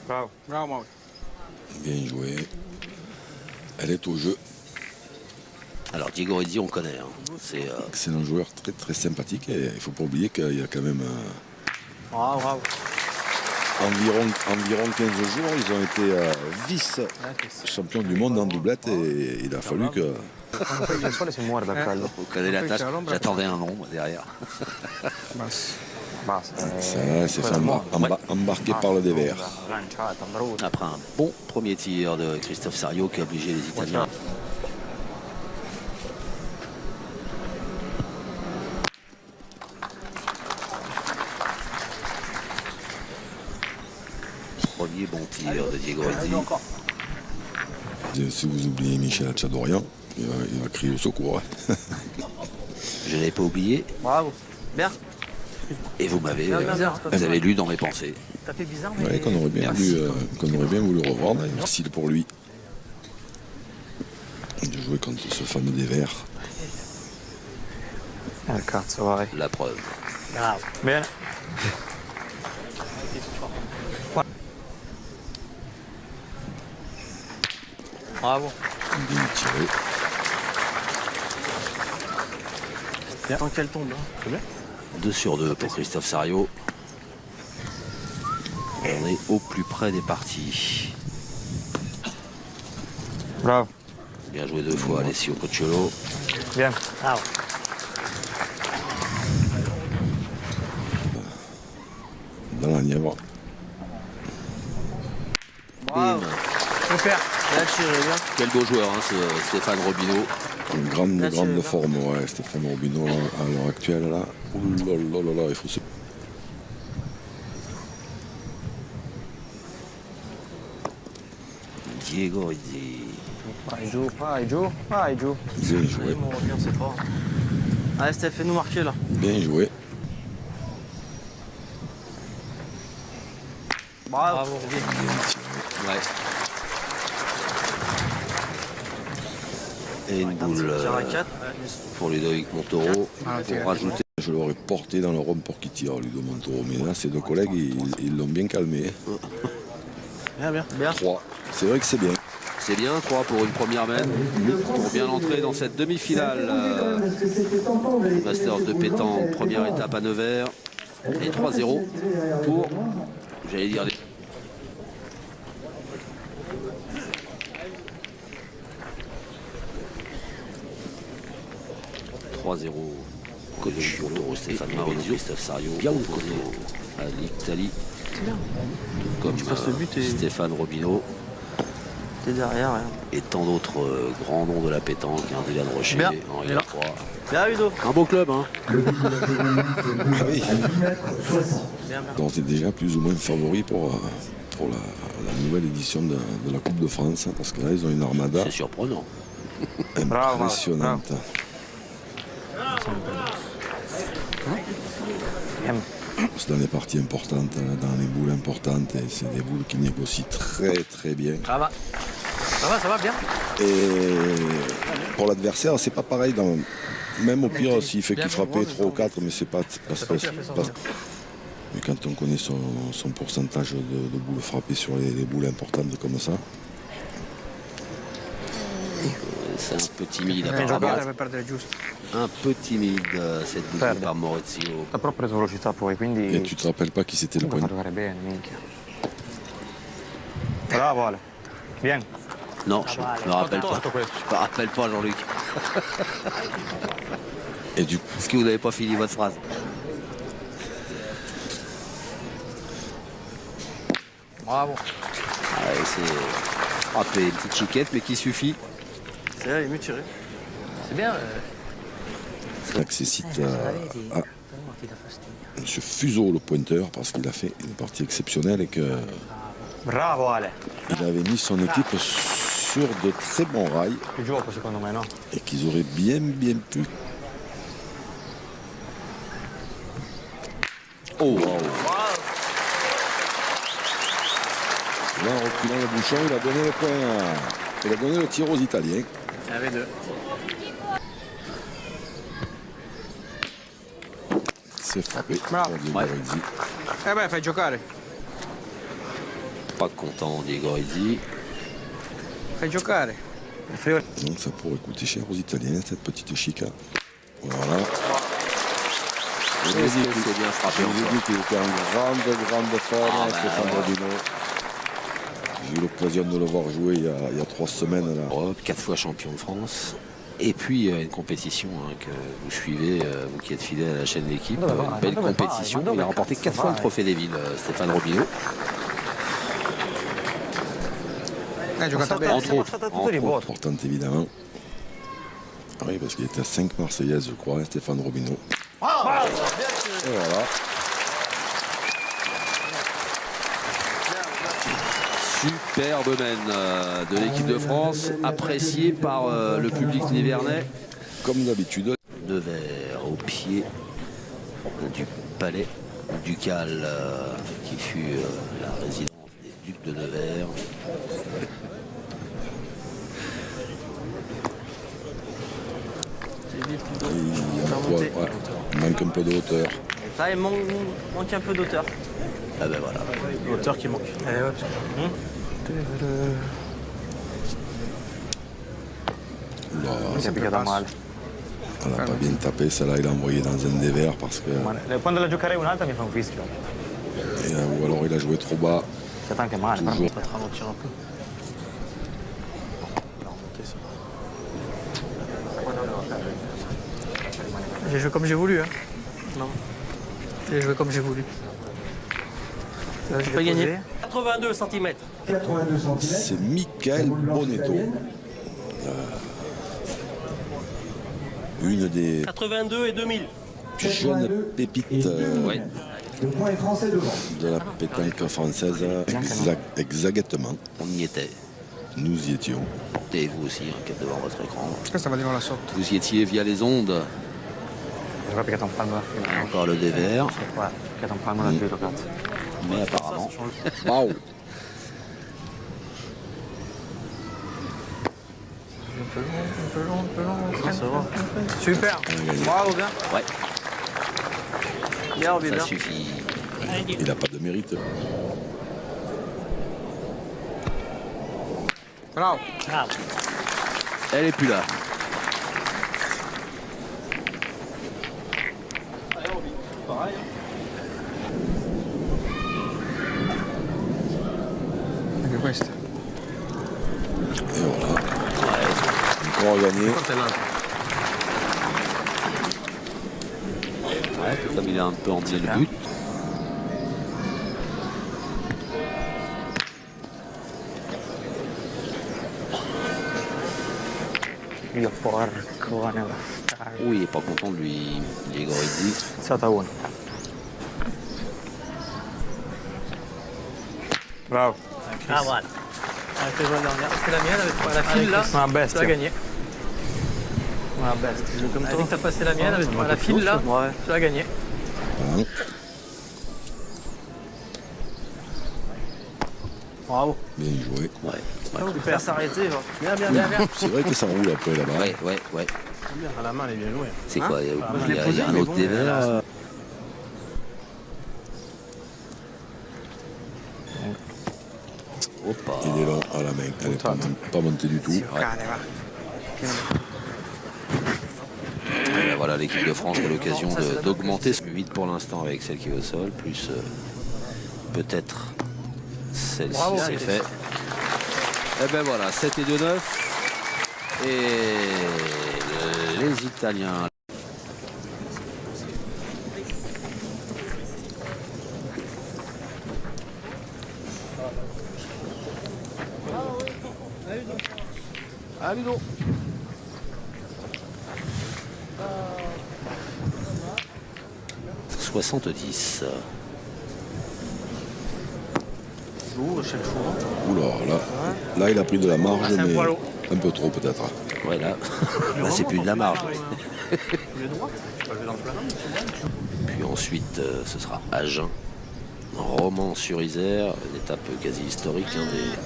Bravo, bravo Mauro. Bien joué. Elle est au jeu. Alors Diego Rizzi, on connaît. Hein. C'est un joueur très très sympathique et il ne faut pas oublier qu'il y a quand même Bravo. environ 15 jours, ils ont été vice-champions du monde en doublette et il a fallu que... On connaît la tâche. J'attendais un nom moi, derrière. Ça s'est fait embarquer par le dévers. Après un bon premier tir de Christophe Sario qui a obligé les Italiens. Premier bon tir de Diego Rizzi. Si vous oubliez Michel Tchadorian, il va crier au secours. Je ne l'avais pas oublié. Bravo. Bien. Et vous avez lu dans mes pensées. T'as fait bizarre, mais... Ouais, qu'on aurait bien voulu revoir. Merci pour lui. De jouer contre ce fameux dévers. La preuve. Bravo. Bien. Bravo. Bien tiré. Tant qu'elle tombe, hein. C'est bien. 2 sur 2 pour Christophe Sario. On est au plus près des parties. Bravo. Bien joué 2 fois Alessio Cocciolo. Bien. Bravo. Dans la Nièvre. Bravo. Super. Bien tiré, bien. Quel beau joueur, hein, ce Stéphane Robineau. Une grande forme, ouais, Stéphane Robineau à l'heure actuelle là. Ouh là, il faut se... Diego Rizzi. Vai giù. Bien joué. C'est fort. Allez Steph, fais-nous marquer là. Bien joué. Bravo. Bien tiré. Ouais. Et une boule pour Ludovic Montoro pour rajouter. Je l'aurais porté dans le rhum pour qu'il tire, Ludo Montoro. Mais là, ses deux collègues, ils l'ont bien calmé. Bien. 3. C'est vrai que c'est bien. C'est bien, 3 pour une première main, pour bien entrer dans cette demi-finale Masters de pétanque, première étape à Nevers, et 3-0 pour, j'allais dire, les... Coach Montoro, Stéphane Maurizio, Christophe Sario, bien opposé à l'Italie, comme Stéphane Robineau. Derrière, rien. Et tant d'autres grands noms de la pétanque, hein, Dylan Rocher, Henri Lacroix. Bien, Ludo. Un beau club, hein. Oui. Donc c'est déjà plus ou moins favori pour la nouvelle édition de la Coupe de France, hein, parce que là ils ont une armada C'est surprenant. impressionnante. C'est dans les parties importantes, dans les boules importantes, et c'est des boules qui négocient très bien. Ça va bien. Et pour l'adversaire, c'est pas pareil. Même au pire, s'il fait qu'il frappait 3 ou 4, mais c'est pas. Mais quand on connaît son pourcentage de boules frappées sur les boules importantes comme ça. C'est un peu timide apparemment. Un peu timide cette boule par Maurizio. Ha proprio preso velocità poi, quindi... Et tu te rappelles pas qui c'était le Comunque point. fa giocare bene, minchia. Bravo Ale. Bien. Non, je me rappelle pas. Je me rappelle pas, Jean-Luc. Et du Est-ce que vous n'avez pas fini votre phrase? Bravo. Ouais, c'est frappé, une petite chiquette, mais qui suffit. C'est là, il est mieux tiré. C'est bien. accessite à M. Fuseau, le pointeur, parce qu'il a fait une partie exceptionnelle et que Bravo Ale. il avait mis son équipe sur de très bons rails Più gioco secondo me, no? et qu'ils auraient bien pu. Oh wow. Là, en reculant le bouchon, il a donné le point il a donné le tir aux Italiens. Il y en avait deux. C'est frappé. Bravo. Pour Diego Rizzi. Beh, fai giocare. pas content Diego Rizzi. Fai giocare. Donc ça pourrait coûter cher aux Italiens, cette petite chica. Voilà. C'est bien frappé. Je vous ai dit qu'il était en grande forme, Stéphane Robino. J'ai eu l'occasion de le voir jouer il y a 3 semaines. Là. Europe, 4 fois champion de France. Et puis une compétition que vous suivez, vous qui êtes fidèle à la chaîne L'équipe, une belle compétition. Il a remporté 4 fois le trophée des villes, Stéphane Robino. Entre autres. Importante évidemment. Oui, parce qu'il était à 5 Marseillaises, je crois, Stéphane Robino. Et voilà. Superbe mène de l'équipe de France, apprécié par le public nivernais. Comme d'habitude. Nevers au pied du palais ducal qui fut la résidence des ducs de Nevers. Il manque un peu de hauteur. Là, il manque un peu d'auteur. Ah ben voilà. L'auteur qui manque. Si è picchiata male. Elle n'a pas bien tapé, celle-là il a envoyé dans un des verres parce que. Quando la giocherei un'altra mi fa un fischio. Ou alors il a joué trop bas. È anche male. Toujours. Peut-être ralentir un peu. J'ai joué comme j'ai voulu. Hein. Non. J'ai joué comme j'ai voulu. J'ai pas gagné. 82 cm. 82 cm. C'est Michael Bonetto. Une des 82 et 2000. jeunes pépites Ouais. Le point est français devant. de la pétanque française. Exactement. On y était. Nous y étions. Et vous aussi, qui êtes devant votre écran. Questa va di là sotto. Vous y étiez via les ondes. Aveva picchiato un palmo da filo. Encore le dévers. Guarda, picchiato un palmo da filo, cazzo. Mais apparemment, Waouh! Un peu long. Ça va. Super. Bravo, bien. ouais, Bien, Roby, ça bien. suffit. Il n'a pas de mérite. Bravo. Elle est plus là. Anche questa. Et voilà. Encore gagné. Ouais, tout comme il a un peu emmené le but. Io porcone. Oui, il n'est pas content de lui, Diego Rizzi. Alzata 1. Bravo. Ah voilà. Elle fait jouer la dernière. C'est la mienne avec la file là. Una Tu bestia. l'as gagné. Una bestia. Elle dit que t'as passé la mienne avec la file là. Ouais. Tu l'as gagné. Voilà. Bravo. Bien joué. Ouais, Tu peux s'arrêter. Bien. C'est vrai que ça roule après là-bas. ouais. À la main, elle est bien jouée. C'est Hein quoi? je Il l'ai y a, posé, un mais autre bon, dévers. Opa. Il est long à la main. Elle n'est pas montée du tout. Cane, va. Et ben voilà, l'équipe de France a l'occasion d'augmenter ce 8 pour l'instant avec celle qui est au sol, plus peut-être celle-ci, Bravo, c'est Alex. fait. Et ben voilà, 7 et 2-9. Et les Italiens. Ah, Ludo. « 70. Oula, là il a pris de la marge, c'est un mais poil haut. un peu trop peut-être. Ouais, là c'est plus de la marge. Puis ensuite, ce sera Agen, Romans-sur-Isère, une étape quasi historique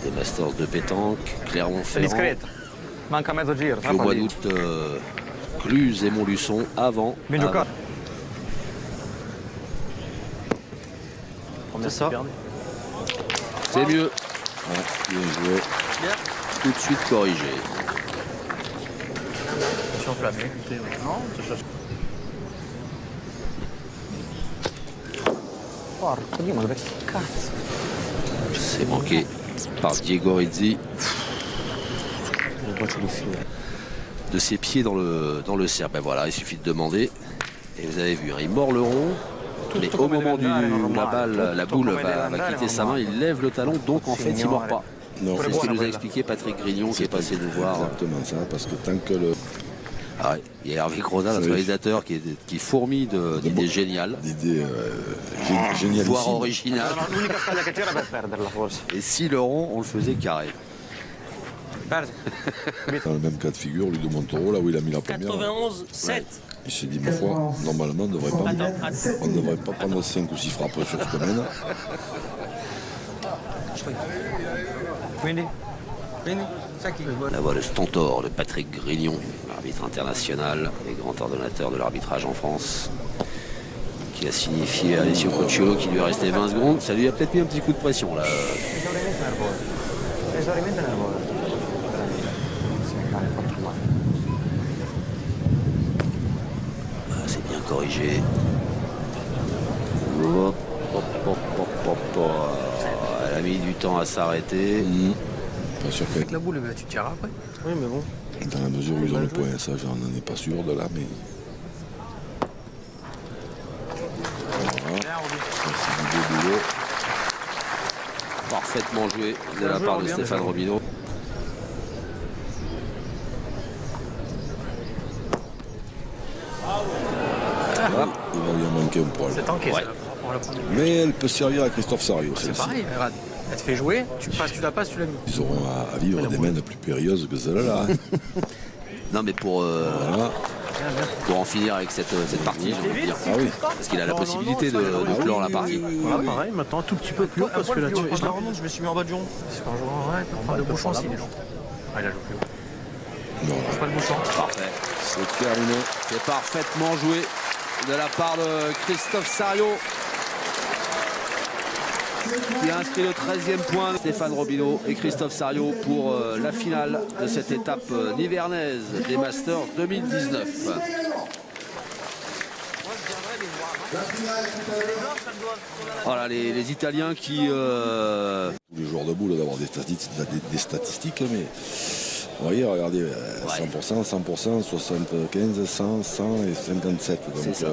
des Masters de pétanque, Clermont-Ferrand. Discreta. Manca mezzo giro. Puis au mois d'août, Cluse et Montluçon avant. Ben giocato. C'est ça. C'est mieux. Bien joué. Tout de suite corrigé. Je suis enflammé. Non, je cherche. Porco Dio, ma dove cazzo? C'est manqué par Diego Rizzi. De ses pieds dans le cercle. Ben voilà, il suffit de demander. Et vous avez vu, hein, il mord le rond. Mais au moment où la boule va quitter sa main, il lève le talon. Donc en fait, il ne mord pas. Non, C'est ce que nous a expliqué Patrick Grignon qui est passé nous voir. exactement ça, parce que tant que le... Ah ouais, il y a Hervé Croza, notre réalisateur, qui fourmille d'idées géniales, L'idée géniale voire ici. originales. L'unica strada che c'era per perderla forse. Et si le rond, on le faisait carré. Perso. Dans le même cas de figure, lui de Montoro, là où il a mis la première, 91, 7. il s'est dit, ma foi, normalement, on ne devrait pas prendre 5 ou 6 frappes sur ce domaine. Quindi? Sai chi? La voix de Stentor de Patrick Grignon, arbitre international et grand ordonnateur de l'arbitrage en France, qui a signifié à Alessio Cocciolo qu'il lui restait 20 secondes. Ça lui a peut-être mis un petit coup de pression là. Esaurimento nervoso. Ah, c'est bien corrigé. Hop, hop, hop, hop, hop, hop. Elle a mis du temps à s'arrêter. Pas sûr Avec la boule, tu tireras après. Oui, mais bon. que dans la mesure où ils ont le point, ça, j'en ai pas sûr de là, mais... Voilà. Ça, c'est du beau boulot. Parfaitement joué de la part de Stéphane Robineau. Voilà. Il va lui en manquer un poil. C'est tanké, Ouais. ça, pour la première. Mais elle peut servir à Christophe Sariou. C'est pareil, regarde. Elle te fait jouer, tu la passes, tu la mets. Ils auront à vivre des mains plus périlleuses que celle-là. Hein. Non mais pour en finir avec cette partie, j'ai envie de dire. Ah oui. Parce qu'il a la possibilité de clore la partie. Voilà, pareil, maintenant un tout petit peu plus haut parce que là, je la remonte, je me suis mis en bas de jonc. C'est quand je ouais, pour prendre le bouchon aussi, les gens. Ah, il a joué plus haut. Non, Je pas le bouchon. Parfait. c'est terminé. C'est parfaitement joué de la part de Christophe Sariou, qui a inscrit le 13e point. Stéphane Robineau et Christophe Sariou pour la finale de cette étape nivernaise des Masters 2019. Voilà les Italiens qui... Tous les joueurs de boule d'avoir des statistiques, mais... Vous voyez, regardez, 100%, 100%, 75, 100, 100 et 57. Donc, C'est ça.